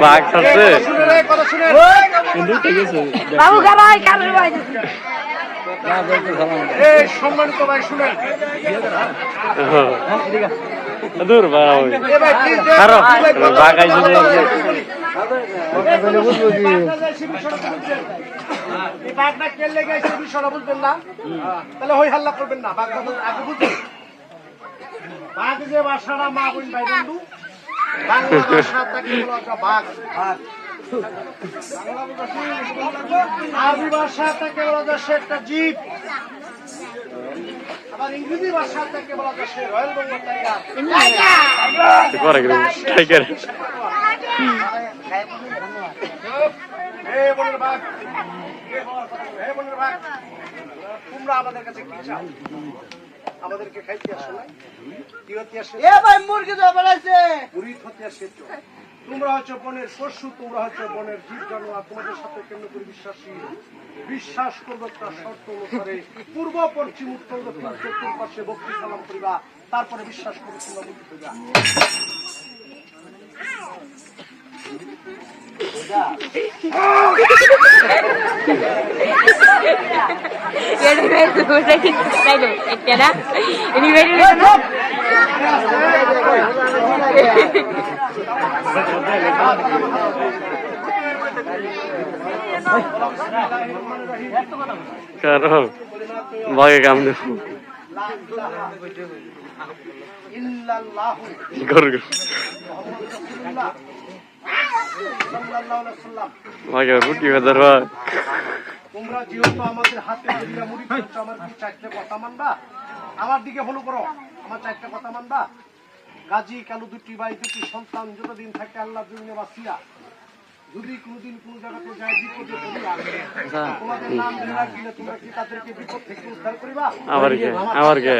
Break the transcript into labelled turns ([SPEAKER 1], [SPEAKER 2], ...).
[SPEAKER 1] বাঘ ছাড়ছে
[SPEAKER 2] সম্মানিত ভাই শুনেন
[SPEAKER 1] দূর বাঘ
[SPEAKER 2] বাঘটা কে লেগে এসে বিষয়টা বুঝবেন না, তাহলে হই হাল্লা করবেন না। বাঘ আগে বুঝবেন, বাঘ যে ভাষাটা মা বোন ভাই বন্ধু, বাংলা ভাষা তাকে বলা হয় বাঘ। আরবি ভাষা তাকে বলা যায় সে একটা জীব, আবার ইংরেজি ভাষা তাকে বলা যায় সে রয়্যাল বেঙ্গল টাইগার। তোমরা আমাদের কাছে কি চাও? আমাদেরকে খাইতে আসো না, কি হতে আসে? মুরগি হতে আসে। তোমরা হচ্ছে বনের পশু, তোমরা হচ্ছে বনের জীব জানোয়ার। তোমাদের সাথে কেন্দ্র করে বিশ্বাস করবো একটা শর্ত অনুসারে পূর্ব পশ্চিম উত্তর দক্ষিণ চতুর্পাশে ভক্তি সালাম করিবা, তারপরে বিশ্বাস করে তোমরা মুক্তি হইবা।
[SPEAKER 1] ভাগে কাম দেব ভাগে রুটি হাজার।
[SPEAKER 2] তোমরা যেহেতু আমাদের হাতে আমার চারটে কথা মানবা, আমার দিকে ফলো করো, আমার চারটে কথা মানবা। গাজী কালু দুটি ভাই দুটি সন্তান যতদিন থাকে আল্লাহ দুনিয়া বাসিয়া, যদি কোনোদিন কোনো জায়গাতে যায় বিপদে পড়িয়া তোমাদের নাম ধরে রাখলে তোমরা কি তাদেরকে বিপদ থেকে উদ্ধার করিবা?
[SPEAKER 1] আবার কে